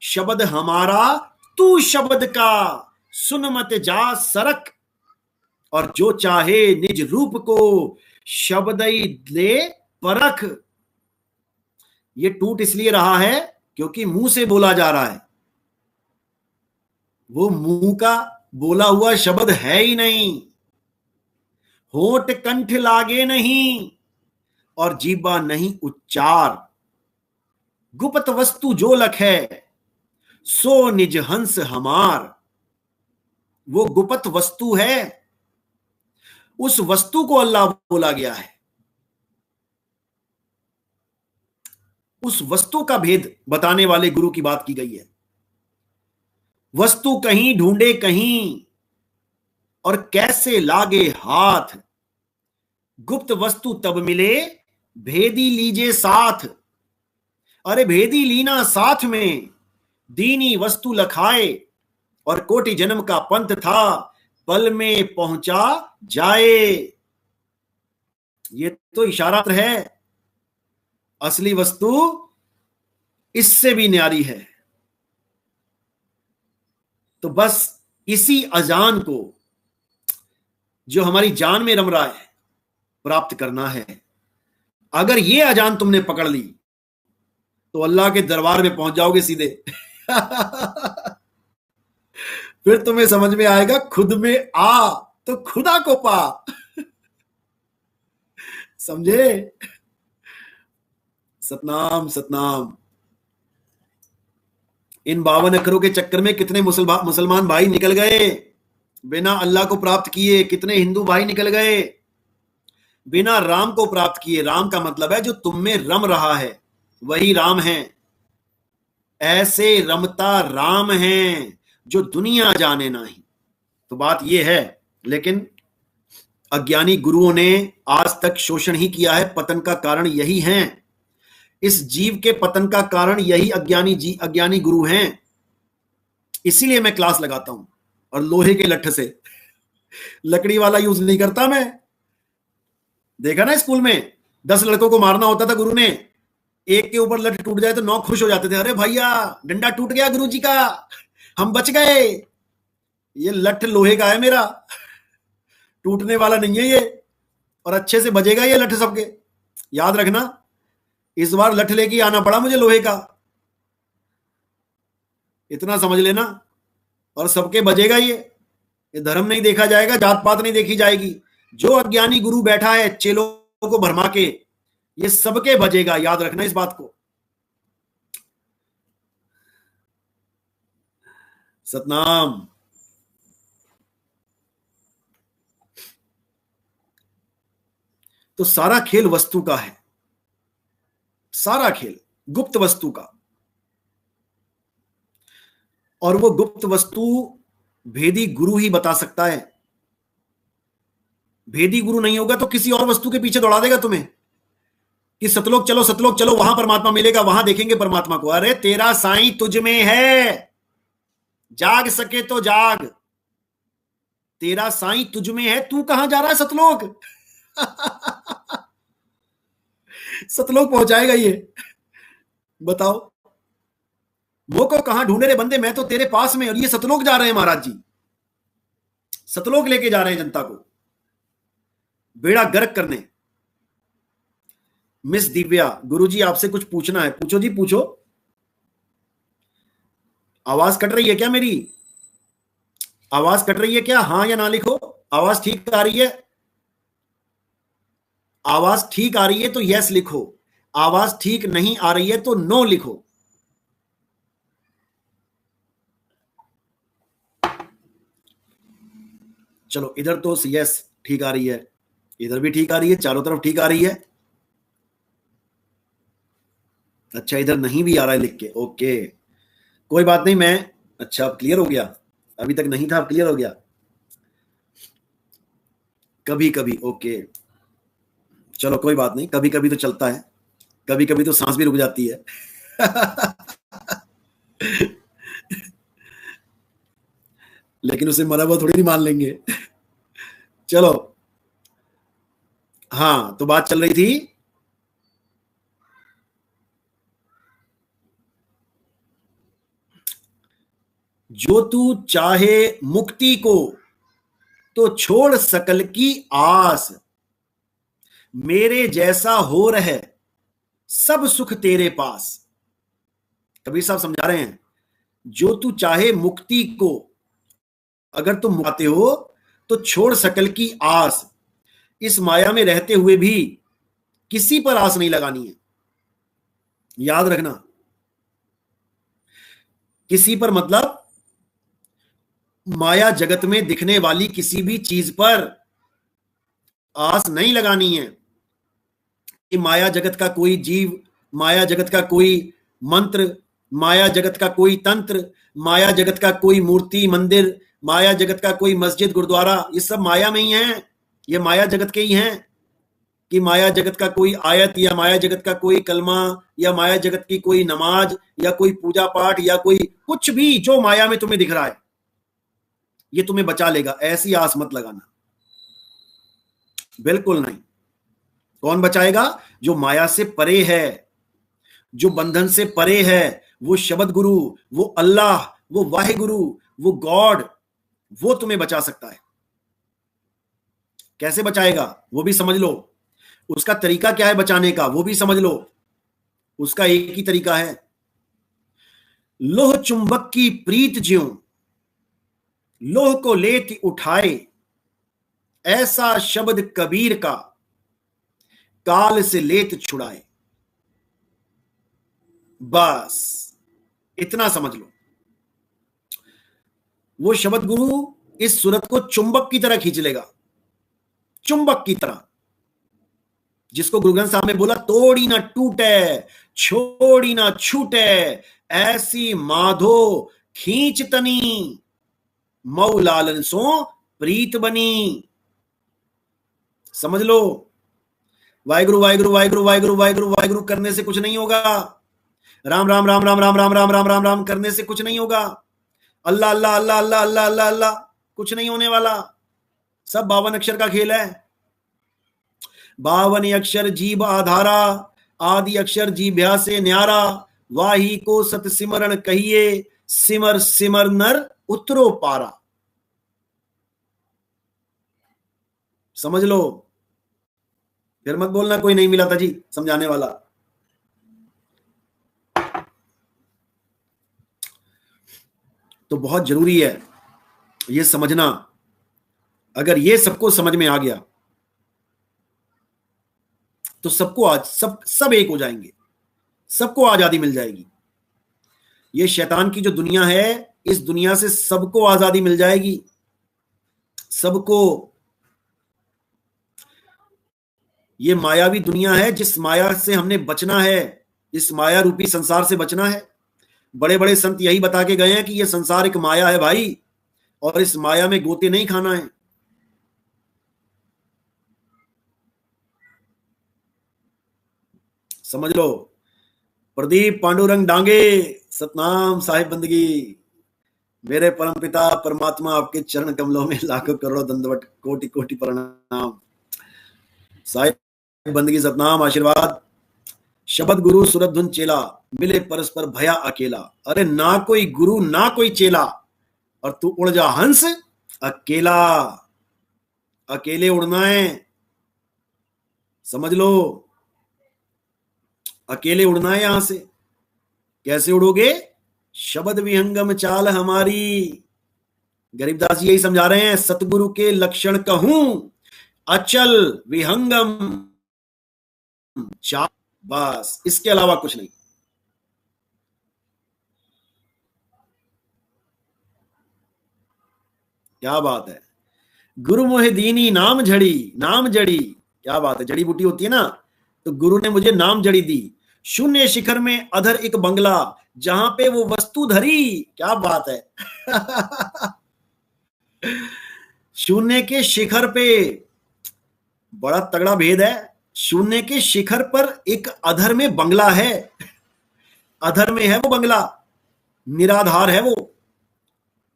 शब्द हमारा तू शब्द का, सुन मत जा सरक, और जो चाहे निज रूप को, शब्द ही ले परख। ये टूट इसलिए रहा है क्योंकि मुंह से बोला जा रहा है, वो मुंह का बोला हुआ शब्द है ही नहीं, होठ कंठ लागे नहीं और जीवा नहीं उच्चार। गुप्त वस्तु जो लख है सो निज हंस हमार। वो गुप्त वस्तु है, उस वस्तु को अल्लाह बोला गया है। उस वस्तु का भेद बताने वाले गुरु की बात की गई है। वस्तु कहीं ढूंढे कहीं और कैसे लागे हाथ, गुप्त वस्तु तब मिले भेदी लीजे साथ। अरे भेदी लीना साथ में, दीनी वस्तु लखाए, और कोटि जन्म का पंथ था, पल में पहुंचा जाए। ये तो इशारा है, असली वस्तु इससे भी न्यारी है। तो बस इसी अजान को जो हमारी जान में रम रहा है प्राप्त करना है। अगर ये अजान तुमने पकड़ ली तो अल्लाह के दरबार में पहुंच जाओगे सीधे। फिर तुम्हें समझ में आएगा, खुद में आ तो खुदा को पा। समझे? सतनाम सतनाम। इन 52 अक्षरों के चक्कर में कितने मुसलमान भाई निकल गए बिना अल्लाह को प्राप्त किए, कितने हिंदू भाई निकल गए बिना राम को प्राप्त किए। राम का मतलब है जो तुम में रम रहा है, वही राम है। ऐसे रमता राम है जो दुनिया जाने नहीं। तो बात यह है, लेकिन अज्ञानी गुरुओं ने आज तक शोषण ही किया है। पतन का कारण यही है, इस जीव के पतन का कारण यही अज्ञानी गुरु हैं। इसीलिए मैं क्लास लगाता हूं, और लोहे के लट्ठ से, लकड़ी वाला यूज नहीं करता मैं। देखा ना स्कूल में 10 लड़कों को मारना होता था, गुरु ने एक के ऊपर लठ टूट जाए तो 9 खुश हो जाते थे, अरे भैया डंडा टूट गया गुरु जी का, हम बच गए। ये लठ लोहे का है मेरा, टूटने वाला नहीं है ये, और अच्छे से बजेगा ये लठ सबके। याद रखना, इस बार लठ लेके आना पड़ा मुझे लोहे का, इतना समझ लेना। और सबके बजेगा ये धर्म नहीं देखा जाएगा, जात पात नहीं देखी जाएगी। जो अज्ञानी गुरु बैठा है चेलों को भरमा के, ये सबके बजेगा। याद रखना इस बात को। सतनाम। तो सारा खेल वस्तु का है, सारा खेल गुप्त वस्तु का। और वो गुप्त वस्तु भेदी गुरु ही बता सकता है। भेदी गुरु नहीं होगा तो किसी और वस्तु के पीछे दौड़ा देगा तुम्हें कि सतलोक चलो, वहां परमात्मा मिलेगा, वहां देखेंगे परमात्मा को। अरे तेरा साईं तुझ में है, जाग सके तो जाग। तेरा साईं तुझ में है, तू कहां जा रहा है सतलोक? सतलोक पहुंचाएगा ये, बताओ। वो को कहां ढूंढे रे बंदे, मैं तो तेरे पास में, और ये सतलोक जा रहे हैं महाराज जी, सतलोक लेके जा रहे हैं जनता को बेड़ा गर्क करने। मिस दिव्या, गुरुजी आपसे कुछ पूछना है। पूछो जी पूछो। आवाज कट रही है क्या मेरी? आवाज कट रही है क्या? हाँ या ना लिखो। आवाज ठीक आ रही है? आवाज ठीक आ रही है तो यस लिखो, आवाज ठीक नहीं आ रही है तो नो लिखो। चलो इधर तो यस ठीक आ रही है, इधर भी ठीक आ रही है, चारों तरफ ठीक आ रही है। अच्छा इधर नहीं भी आ रहा है लिख के, ओके कोई बात नहीं। मैं अच्छा अब क्लियर हो गया, अभी तक नहीं था, अब क्लियर हो गया। कभी कभी ओके, चलो कोई बात नहीं, कभी कभी तो चलता है, कभी कभी तो सांस भी रुक जाती है। लेकिन उसे मरा हुआ थोड़ी नहीं मान लेंगे। चलो हाँ, तो बात चल रही थी जो तू चाहे मुक्ति को तो छोड़ सकल की आस, मेरे जैसा हो रहे सब सुख तेरे पास। कबीर साहब समझा रहे हैं, जो तू चाहे मुक्ति को, अगर तुम आते हो तो छोड़ सकल की आस। इस माया में रहते हुए भी किसी पर आस नहीं लगानी है, याद रखना। किसी पर मतलब माया जगत में दिखने वाली किसी भी चीज पर आस नहीं लगानी है कि माया जगत का कोई जीव, माया जगत का कोई मंत्र, माया जगत का कोई तंत्र, माया जगत का कोई मूर्ति मंदिर, माया जगत का कोई मस्जिद गुरुद्वारा, ये सब माया में ही है, ये माया जगत के ही हैं। कि माया जगत का कोई आयत या माया जगत का कोई कलमा या माया जगत की कोई नमाज या कोई पूजा पाठ या कोई कुछ भी जो माया में तुम्हें दिख रहा है ये तुम्हें बचा लेगा, ऐसी आस मत लगाना, बिल्कुल नहीं। कौन बचाएगा? जो माया से परे है, जो बंधन से परे है, वो शब्द गुरु, वो अल्लाह, वो वाहे गुरु, वो गॉड, वो तुम्हें बचा सकता है। कैसे बचाएगा वो भी समझ लो, उसका तरीका क्या है बचाने का वो भी समझ लो। उसका एक ही तरीका है, लोह चुंबक की प्रीत ज्यों लोह को लेत उठाए, ऐसा शब्द कबीर का काल से लेत छुड़ाए। बस इतना समझ लो। वो शब्द गुरु इस सूरत को चुंबक की तरह खींच लेगा, चुंबक की तरह, जिसको गुरु ग्रंथ साहब ने बोला तोड़ी ना टूटे छोड़ी ना छूटे, ऐसी माधो खींच तनी मऊ लालन सो प्रीत बनी। समझ लो, वाहिगुरु वाहिगुरु वाहिगुरु वाहिगुरु वाहिगुरु वाहिगुरु करने से कुछ नहीं होगा, राम राम राम राम राम राम राम राम राम राम करने से कुछ नहीं होगा, अल्लाह अल्लाह अल्लाह अल्लाह अल्लाह अल्लाह अल्लाह कुछ नहीं होने वाला। सब 52 अक्षर का खेल है। 52 अक्षर जीव आधारा, आदि अक्षर जीभ्या से न्यारा, वाही को सत सिमरण कहिए, सिमर सिमर नर उतरो पारा। समझ लो, फिर मत बोलना कोई नहीं मिला था जी समझाने वाला। तो बहुत जरूरी है ये समझना। अगर ये सबको समझ में आ गया तो सबको आज सब एक हो जाएंगे, सबको आजादी मिल जाएगी। ये शैतान की जो दुनिया है, इस दुनिया से सबको आजादी मिल जाएगी, सबको। ये मायावी दुनिया है, जिस माया से हमने बचना है, इस माया रूपी संसार से बचना है। बड़े बड़े संत यही बता के गए हैं कि यह संसार एक माया है भाई, और इस माया में गोते नहीं खाना है। समझ लो। प्रदीप पांडुरंग डांगे, सतनाम साहिब बंदगी। मेरे परम पिता परमात्मा आपके चरण कमलों में लाखों करोड़ों दंडवत कोटि कोटि प्रणाम। साहिब बंदगी सतनाम आशीर्वाद। शब्द गुरु सुरत धुन चेला, मिले परस्पर भया अकेला। अरे ना कोई गुरु ना कोई चेला, और तू उड़ जा हंस अकेला। अकेले उड़ना है, समझ लो, अकेले उड़ना है यहां से। कैसे उड़ोगे? शब्द विहंगम चाल हमारी। गरीबदास जी यही समझा रहे हैं, सतगुरु के लक्षण कहूं अचल विहंगम चाल, बस इसके अलावा कुछ नहीं। क्या बात है। गुरु मोहे दीनी नाम झड़ी, नाम जड़ी। क्या बात है, जड़ी बूटी होती है ना, तो गुरु ने मुझे नाम जड़ी दी। शून्य शिखर में अधर एक बंगला, जहां पे वो वस्तु धरी। क्या बात है। शून्य के शिखर पे, बड़ा तगड़ा भेद है। शून्य के शिखर पर एक अधर में बंगला है, अधर में है वो बंगला, निराधार है वो।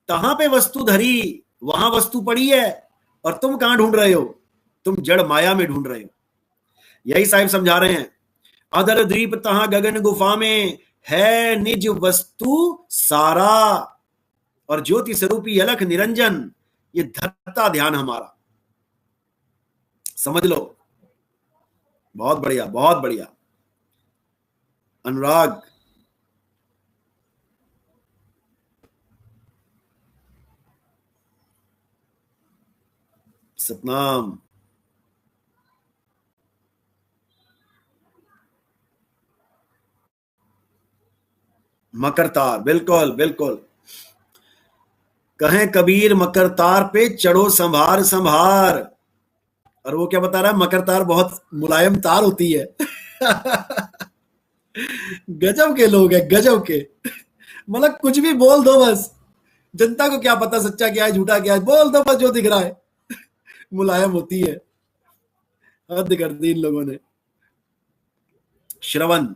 कहां पे वस्तु धरी, वहां वस्तु पड़ी है, और तुम कहां ढूंढ रहे हो? तुम जड़ माया में ढूंढ रहे हो। यही साहिब समझा रहे हैं, अधर द्वीप तहां गगन गुफा में है निज वस्तु सारा। और ज्योति स्वरूपी अलख निरंजन, ये धरता ध्यान हमारा, समझ लो। बहुत बढ़िया, बहुत बढ़िया। अनुराग, सतनाम, मकर तार, बिल्कुल बिल्कुल। कहें कबीर मकर तार पे चढ़ो संभार संभार। और वो क्या बता रहा है, मकर तार बहुत मुलायम तार होती है। गजब के लोग हैं, गजब के। मतलब कुछ भी बोल दो बस, जनता को क्या पता सच्चा क्या है झूठा क्या है, बोल दो बस जो दिख रहा है। मुलायम होती है। हद कर दी इन लोगों ने। श्रवण,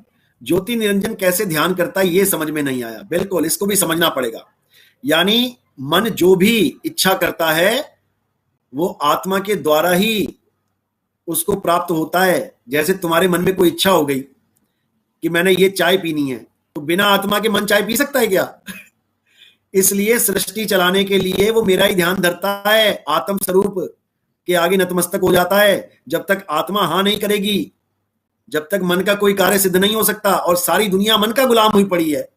ज्योति निरंजन कैसे ध्यान करता है ये समझ में नहीं आया। बिल्कुल, इसको भी समझना पड़ेगा। यानी मन जो भी इच्छा करता है वो आत्मा के द्वारा ही उसको प्राप्त होता है। जैसे तुम्हारे मन में कोई इच्छा हो गई कि मैंने ये चाय पीनी है, तो बिना आत्मा के मन चाय पी सकता है क्या? इसलिए सृष्टि चलाने के लिए वो मेरा ही ध्यान धरता है, आत्म स्वरूप के आगे नतमस्तक हो जाता है। जब तक आत्मा हाँ नहीं करेगी, जब तक मन का कोई कार्य सिद्ध नहीं हो सकता। और सारी दुनिया मन का गुलाम हुई पड़ी है,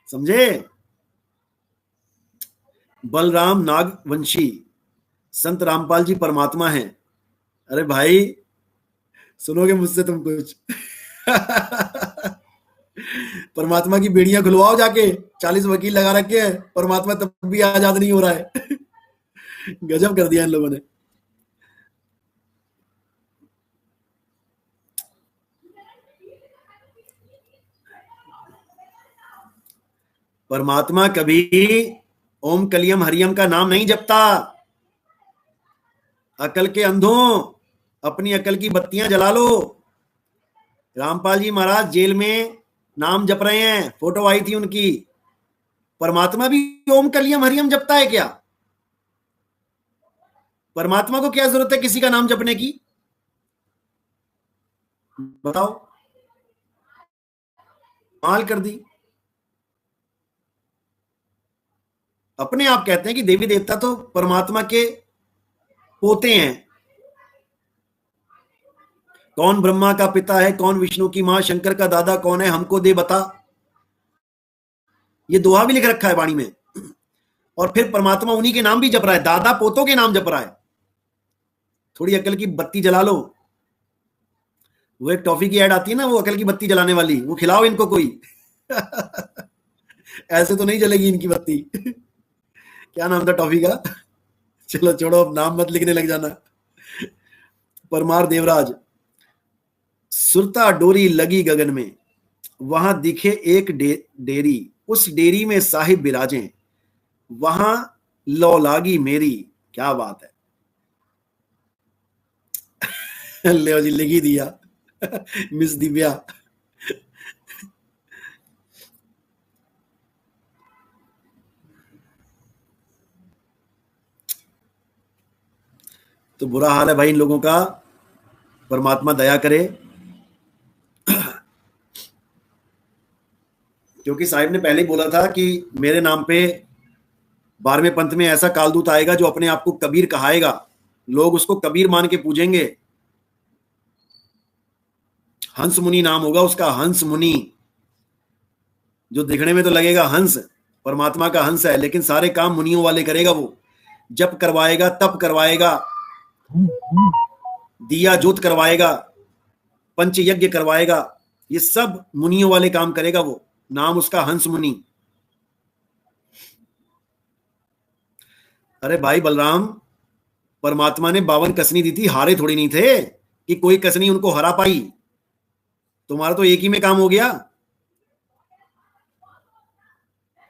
समझे? बलराम नागवंशी, संत रामपाल जी परमात्मा हैं। अरे भाई, सुनोगे मुझसे तुम कुछ? परमात्मा की बेड़ियां खुलवाओ जाके, 40 वकील लगा रखे हैं, परमात्मा तब भी आजाद नहीं हो रहा है। गजब कर दिया इन लोगों ने। परमात्मा कभी ओम कलियम हरियम का नाम नहीं जपता। अकल के अंधों, अपनी अकल की बत्तियां जला लो। रामपाल जी महाराज जेल में नाम जप रहे हैं, फोटो आई थी उनकी। परमात्मा भी ओम कलियम हरियम जपता है क्या? परमात्मा को क्या जरूरत है किसी का नाम जपने की? बताओ, माल कर दी। अपने आप कहते हैं कि देवी देवता तो परमात्मा के पोते हैं। कौन ब्रह्मा का पिता है, कौन विष्णु की मां, शंकर का दादा कौन है, हमको दे बता। ये दोहा भी लिख रखा है वाणी में। और फिर परमात्मा उन्हीं के नाम भी जप रहा है, दादा पोतों के नाम जप रहा है। थोड़ी अकल की बत्ती जला लो। वो एक टॉफी की ऐड आती है ना, वो अकल की बत्ती जलाने वाली, वो खिलाओ इनको कोई। ऐसे तो नहीं जलेगी इनकी बत्ती। क्या नाम था टॉफी का? चलो छोड़ो, अब नाम मत लिखने लग जाना। परमार देवराज, सुरता डोरी लगी गगन में, वहां दिखे एक डेरी, उस डेरी में साहिब बिराजे, वहां लौ लागी मेरी। क्या बात है। ले जी, लिख ही दिया। मिस दिव्या। तो बुरा हाल है भाई इन लोगों का, परमात्मा दया करे। क्योंकि साहिब ने पहले ही बोला था कि मेरे नाम पे 12वें पंथ में ऐसा कालदूत आएगा जो अपने आप को कबीर कहाएगा, लोग उसको कबीर मान के पूजेंगे। हंस मुनि नाम होगा उसका, हंस मुनि। जो दिखने में तो लगेगा हंस, परमात्मा का हंस है, लेकिन सारे काम मुनियों वाले करेगा वो। जप करवाएगा, तप करवाएगा, दिया जोत करवाएगा, पंच यज्ञ करवाएगा, ये सब मुनियों वाले काम करेगा वो। नाम उसका हंस मुनि। अरे भाई बलराम, परमात्मा ने 52 कसनी दी थी, हारे थोड़ी नहीं थे कि कोई कसनी उनको हरा पाई। तुम्हारा तो एक ही में काम हो गया।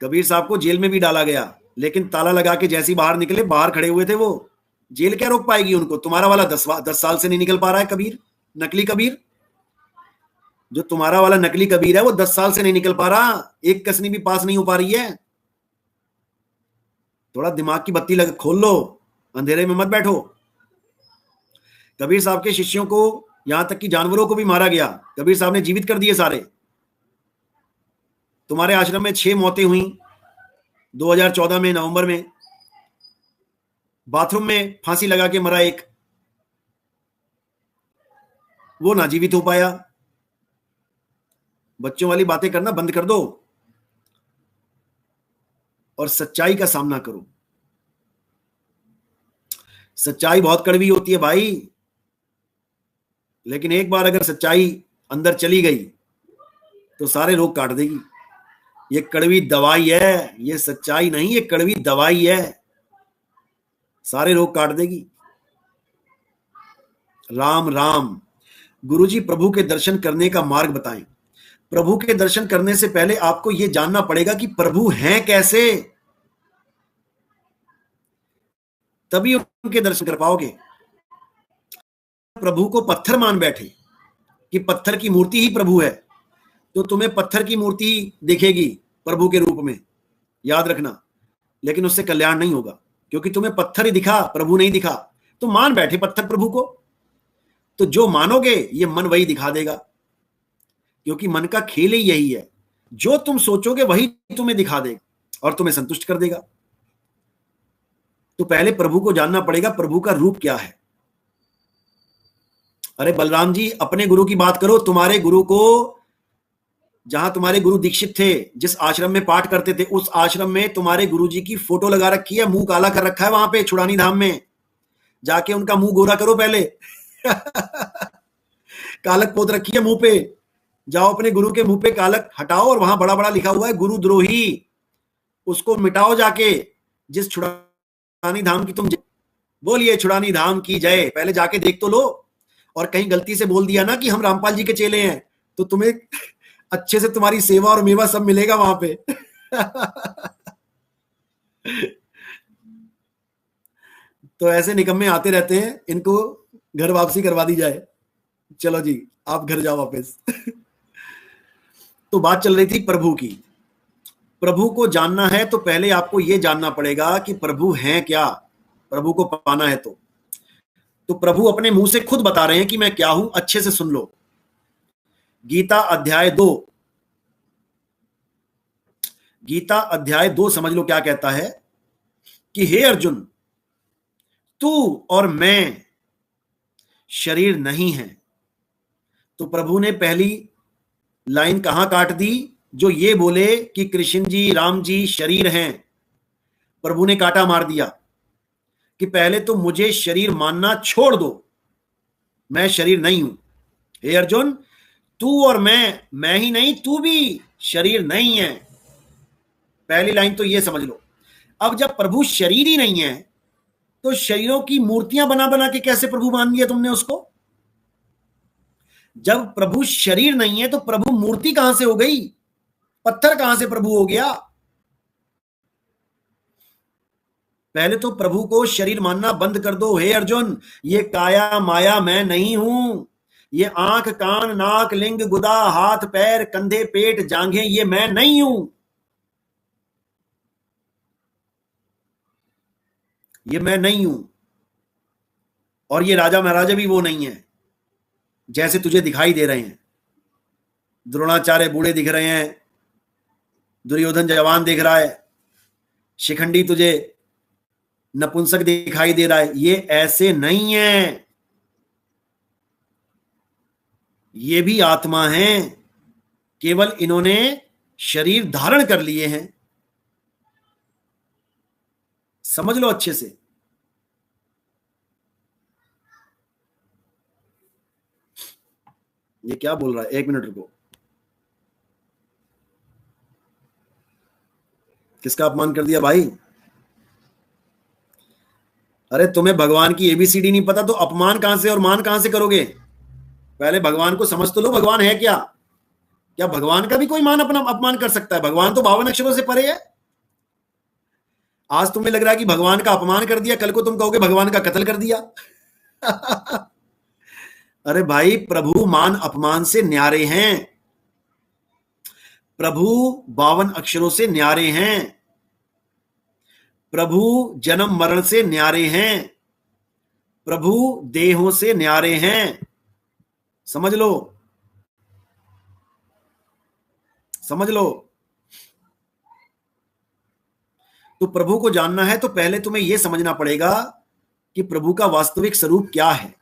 कबीर साहब को जेल में भी डाला गया, लेकिन ताला लगा के जैसे ही बाहर निकले, बाहर खड़े हुए थे वो। जेल क्या रोक पाएगी उनको? तुम्हारा वाला 10 साल से नहीं निकल पा रहा है कबीर, नकली कबीर। जो तुम्हारा वाला नकली कबीर है वो 10 साल से नहीं निकल पा रहा, एक कसनी भी पास नहीं हो पा रही है। थोड़ा दिमाग की बत्ती लग खोल लो, अंधेरे में मत बैठो। कबीर साहब के शिष्यों को, यहां तक कि जानवरों को भी मारा गया, कबीर साहब ने जीवित कर दिए सारे। तुम्हारे आश्रम में 6 मौतें हुई, 2014 में नवंबर में बाथरूम में फांसी लगा के मरा एक, वो ना जीवित हो पाया। बच्चों वाली बातें करना बंद कर दो और सच्चाई का सामना करो। सच्चाई बहुत कड़वी होती है भाई, लेकिन एक बार अगर सच्चाई अंदर चली गई तो सारे रोग काट देगी। ये कड़वी दवाई है, ये सच्चाई नहीं, ये कड़वी दवाई है, सारे रोग काट देगी। राम राम। गुरुजी प्रभु के दर्शन करने का मार्ग बताएं। प्रभु के दर्शन करने से पहले आपको यह जानना पड़ेगा कि प्रभु हैं कैसे, तभी उनके दर्शन कर पाओगे। प्रभु को पत्थर मान बैठे कि पत्थर की मूर्ति ही प्रभु है, तो तुम्हें पत्थर की मूर्ति दिखेगी प्रभु के रूप में, याद रखना। लेकिन उससे कल्याण नहीं होगा, क्योंकि तुम्हें पत्थर ही दिखा, प्रभु नहीं दिखा, तो मान बैठे पत्थर प्रभु को। तो जो मानोगे ये मन वही दिखा देगा, क्योंकि मन का खेल ही यही है, जो तुम सोचोगे वही तुम्हें दिखा देगा और तुम्हें संतुष्ट कर देगा। तो पहले प्रभु को जानना पड़ेगा, प्रभु का रूप क्या है। अरे बलराम जी, अपने गुरु की बात करो। तुम्हारे गुरु को, जहां तुम्हारे गुरु दीक्षित थे, जिस आश्रम में पाठ करते थे, उस आश्रम में तुम्हारे गुरु जी की फोटो लगा रखी है, मुंह काला कर रखा है वहां पे छुड़ानी धाम में। जाके उनका मुंह गोरा करो पहले। कालक पोत रखी है मुंह पे, जाओ अपने गुरु के मुंह पे कालक हटाओ, और वहां बड़ा बड़ा लिखा हुआ है गुरुद्रोही, उसको मिटाओ जाके। जिस छुड़ानी धाम की तुम बोलिए छुड़ानी धाम की जय, पहले जाके देख तो लो। और कहीं गलती से बोल दिया ना कि हम रामपाल जी के चेले हैं, तो तुम्हें अच्छे से तुम्हारी सेवा और मेवा सब मिलेगा वहां पे। तो ऐसे निकम्मे आते रहते हैं, इनको घर वापसी करवा दी जाए। चलो जी, आप घर जाओ वापस। तो बात चल रही थी प्रभु की। प्रभु को जानना है तो पहले आपको यह जानना पड़ेगा कि प्रभु हैं क्या। प्रभु को पाना है तो प्रभु अपने मुंह से खुद बता रहे हैं कि मैं क्या हूं। अच्छे से सुन लो। गीता अध्याय 2, गीता अध्याय 2 समझ लो क्या कहता है कि हे अर्जुन, तू और मैं शरीर नहीं है। तो प्रभु ने पहली लाइन कहां काट दी? जो ये बोले कि कृष्ण जी, राम जी शरीर हैं, प्रभु ने काटा मार दिया कि पहले तो मुझे शरीर मानना छोड़ दो, मैं शरीर नहीं हूं। हे अर्जुन, तू और मैं ही नहीं, तू भी शरीर नहीं है। पहली लाइन तो ये समझ लो। अब जब प्रभु शरीर ही नहीं है, तो शरीरों की मूर्तियां बना बना के कैसे प्रभु मान लिया तुमने उसको? जब प्रभु शरीर नहीं है तो प्रभु मूर्ति कहां से हो गई? पत्थर कहां से प्रभु हो गया? पहले तो प्रभु को शरीर मानना बंद कर दो। हे अर्जुन, ये काया माया मैं नहीं हूं। ये आंख, कान, नाक, लिंग, गुदा, हाथ, पैर, कंधे, पेट, जांघें, ये मैं नहीं हूं। ये मैं नहीं हूं। और ये राजा महाराजा भी वो नहीं है जैसे तुझे दिखाई दे रहे हैं। द्रोणाचार्य बूढ़े दिख रहे हैं, दुर्योधन जवान दिख रहा है, शिखंडी तुझे नपुंसक दिखाई दे रहा है। ये ऐसे नहीं है। ये भी आत्मा है, केवल इन्होंने शरीर धारण कर लिए हैं। समझ लो अच्छे से। ये क्या बोल रहा है? एक मिनट रुको। किसका अपमान कर दिया भाई? अरे तुम्हें भगवान की एबीसीडी नहीं पता तो अपमान कहां से और मान कहां से करोगे? पहले भगवान को समझ तो लो, भगवान है क्या? क्या भगवान का भी कोई मान अपना अपमान कर सकता है? भगवान तो 52 अक्षरों से परे है। आज तुम्हें लग रहा है कि भगवान का अपमान कर दिया, कल को तुम कहोगे भगवान का कत्ल कर दिया। अरे भाई, प्रभु मान अपमान से न्यारे हैं। प्रभु 52 अक्षरों से न्यारे हैं। प्रभु जन्म मरण से न्यारे हैं। प्रभु देहों से न्यारे हैं। समझ लो, समझ लो। तो प्रभु को जानना है तो पहले तुम्हें यह समझना पड़ेगा कि प्रभु का वास्तविक स्वरूप क्या है।